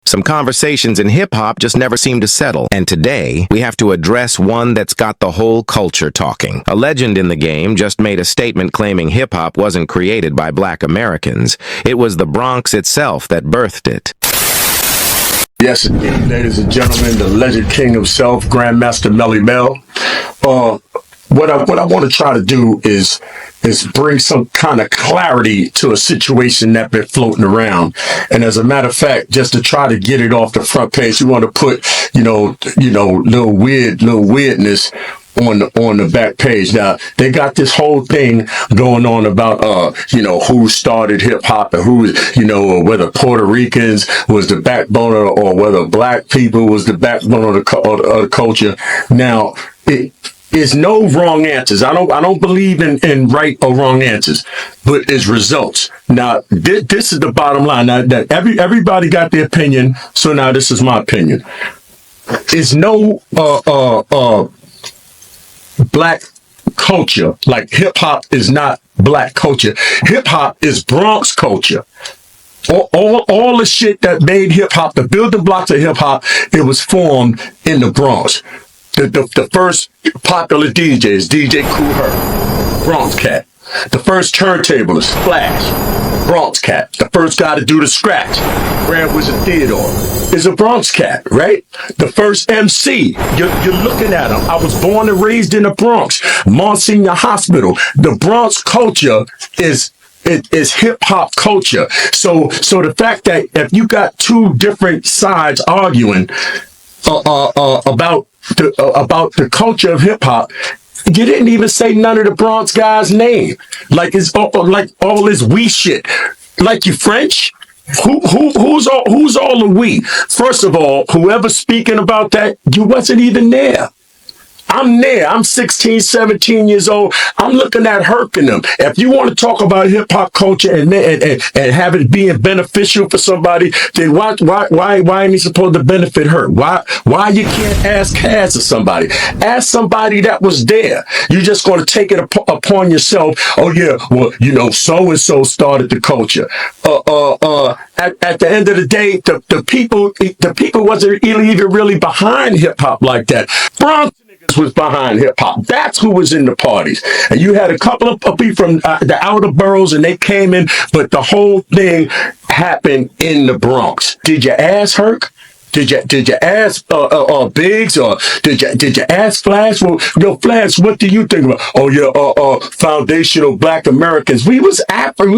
Some conversations in hip-hop just never seem to settle, and today we have to address one that's got the whole culture talking. A legend in the game just made a statement claiming hip-hop wasn't created by Black Americans. It was the Bronx itself that birthed it. Yes, indeed, ladies and gentlemen, the legend king himself, Grandmaster Melle Mel. What I want to try to do is bring some kind of clarity to a situation that's been floating around. And as a matter of fact, just to try to get it off the front page, we want to put, little weirdness on the back page. Now, they got this whole thing going on about, who started hip hop and who, whether Puerto Ricans was the backbone or whether Black people was the backbone of the culture. Now, there's no wrong answers. I don't believe in right or wrong answers, but it's results. Now, this is the bottom line. Now, that everybody got their opinion, so now this is my opinion. There's no Black culture. Like hip hop is not Black culture. Hip hop is Bronx culture. All the shit that made hip hop, the building blocks of hip hop, it was formed in the Bronx. The first popular DJ is DJ 𝗩𝗂𝘁𝗵𝗲, Bronx cat. The first turntablist, Flash, Bronx cat. The first guy to do the scratch, Grand Wizard 𝗏𝗏𝗏, is a Bronx cat, right? The first MC, you're looking at him. I was born and raised in the Bronx, Monsignor Hospital. The Bronx culture is hip hop culture. So the fact that if you got two different sides arguing about the culture of hip hop, you didn't even say none of the Bronx guys' name. Like it's like all this we shit. Like you French? Who's all the we? First of all, whoever's speaking about that, you wasn't even there. I'm there. I'm 16, 17 years old. I'm looking at Herc and them. If you want to talk about hip hop culture and have it being beneficial for somebody, then why ain't he supposed to benefit Herc? Why you can't ask Cass or somebody? Ask somebody that was there. You're just going to take it upon yourself. Oh yeah, well, so and so started the culture. At the end of the day, the people wasn't even really behind hip hop like that. Bronx was behind hip hop. That's who was in the parties. And you had a couple of people from the outer boroughs and they came in, but the whole thing happened in the Bronx. Did you ask Herc? Did you ask Biggs or did you ask Flash? Well, Flash, what do you think about? Oh yeah, foundational Black Americans. We was Afro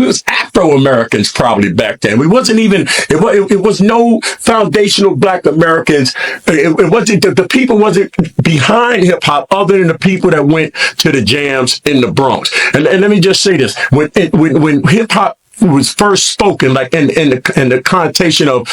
Americans probably back then. We wasn't even. It was no foundational Black Americans. It wasn't the people wasn't behind hip hop other than the people that went to the jams in the Bronx. And let me just say this: when hip hop was first spoken, like in the connotation of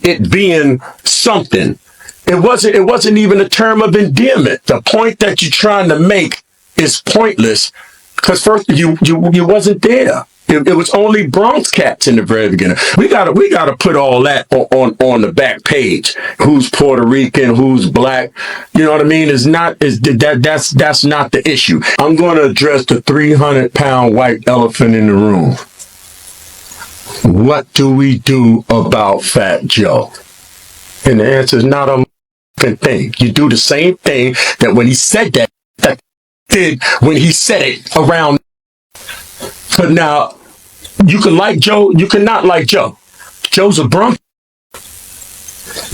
it being something, it wasn't even a term of endearment. The point that you're trying to make is pointless because first you wasn't there. It was only Bronx cats in the very beginning. We gotta put all that on the back page. Who's Puerto Rican? Who's Black? You know what I mean? That's not the issue. I'm going to address the 300-pound white elephant in the room. What do we do about Fat Joe? And the answer is not a thing. You do the same thing that when he said that did when he said it around. But now, you can like Joe, you cannot like Joe. Joe's a Bronx.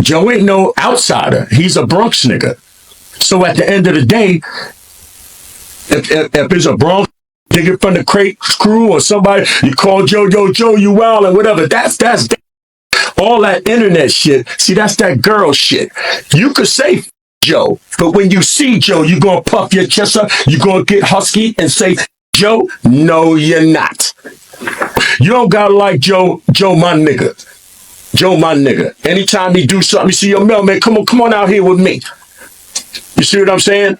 Joe ain't no outsider. He's a Bronx nigga. So at the end of the day, if it's a Bronx nigga from the crate crew or somebody, you call Joe, you wild and whatever. That's all that internet shit. See, that's that girl shit. You could say Joe, but when you see Joe, you gonna puff your chest up, you gonna get husky and say Joe. No, you're not. You don't gotta like Joe my nigga. Joe my nigga. Anytime he do something, you see, yo, Mel, man, come on out here with me. You see what I'm saying?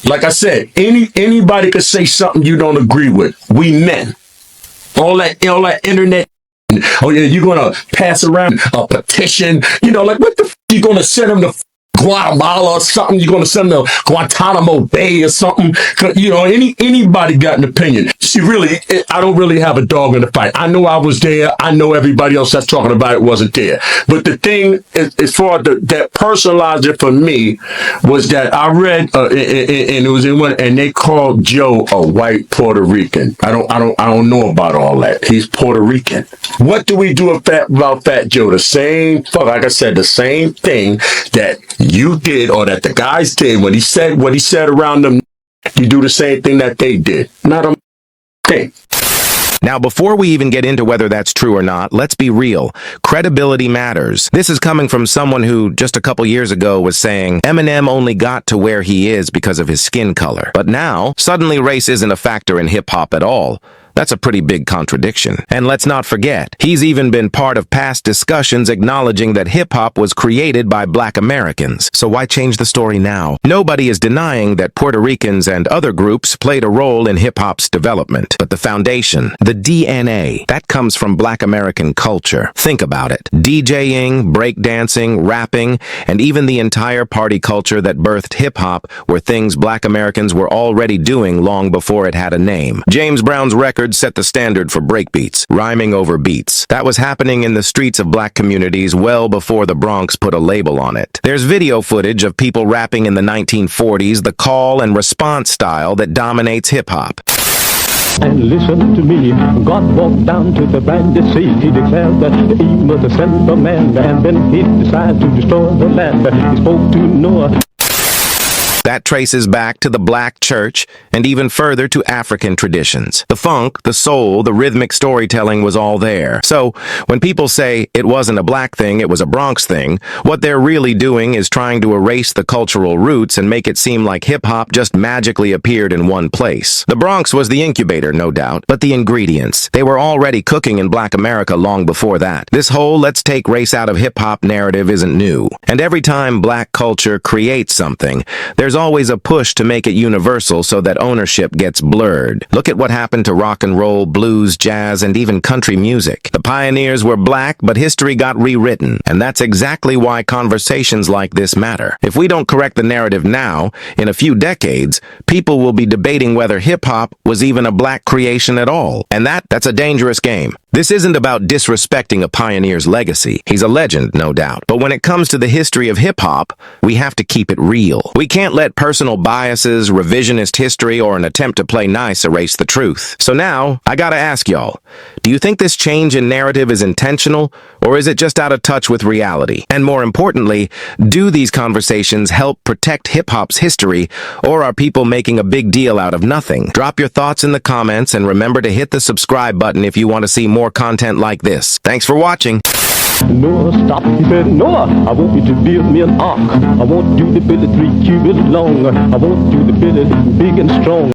Like I said, anybody could say something you don't agree with. We men. All that internet. Oh yeah, you're gonna pass around a petition. Like what the f you gonna send them to Guatemala or something. You're going to send them to Guantanamo Bay or something. You know, anybody got an opinion. See, really, I don't really have a dog in the fight. I know I was there. I know everybody else that's talking about it wasn't there. But the thing, as far as that personalized it for me, was that I read, and it was in one, and they called Joe a white Puerto Rican. I don't know about all that. He's Puerto Rican. What do we do about Fat Joe? The same, like I said, the same thing that you did or that the guys did when he said what he said around them. You do the same thing that they did. Not a thing. Now, before we even get into whether that's true or not, let's be real. Credibility matters. This is coming from someone who, just a couple years ago, was saying Eminem only got to where he is because of his skin color. But now, suddenly race isn't a factor in hip-hop at all. That's a pretty big contradiction. And let's not forget, he's even been part of past discussions acknowledging that hip-hop was created by Black Americans. So why change the story now? Nobody is denying that Puerto Ricans and other groups played a role in hip-hop's development. But the foundation, the DNA, that comes from Black American culture. Think about it. DJing, breakdancing, rapping, and even the entire party culture that birthed hip-hop were things Black Americans were already doing long before it had a name. James Brown's record set the standard for breakbeats, rhyming over beats. That was happening in the streets of Black communities well before the Bronx put a label on it. There's video footage of people rapping in the 1940s, the call and response style that dominates hip-hop. And listen to me, God walked down to the brandy sea. He declared that he must send a man, and then he decided to destroy the land. He spoke to Noah. That traces back to the Black church and even further to African traditions. The funk, the soul, the rhythmic storytelling was all there. So when people say it wasn't a Black thing, it was a Bronx thing, what they're really doing is trying to erase the cultural roots and make it seem like hip-hop just magically appeared in one place. The Bronx was the incubator, no doubt, but the ingredients, they were already cooking in Black America long before that. This whole let's take race out of hip-hop narrative isn't new. And every time Black culture creates something, there's always a push to make it universal so that ownership gets blurred. Look at what happened to rock and roll, blues, jazz, and even country music. The pioneers were Black, but history got rewritten, and that's exactly why conversations like this matter. If we don't correct the narrative now, in a few decades, people will be debating whether hip-hop was even a Black creation at all. And that's a dangerous game. This isn't about disrespecting a pioneer's legacy. He's a legend, no doubt. But when it comes to the history of hip-hop, we have to keep it real. We can't let personal biases, revisionist history, or an attempt to play nice erase the truth. So now, I gotta ask y'all, do you think this change in narrative is intentional, or is it just out of touch with reality? And more importantly, do these conversations help protect hip-hop's history, or are people making a big deal out of nothing? Drop your thoughts in the comments, and remember to hit the subscribe button if you want to see more content like this. Thanks for watching. Noah stopped, he said, Noah, I want you to build me an ark. I want you to build it 3 cubits long. I want you to build it big and strong.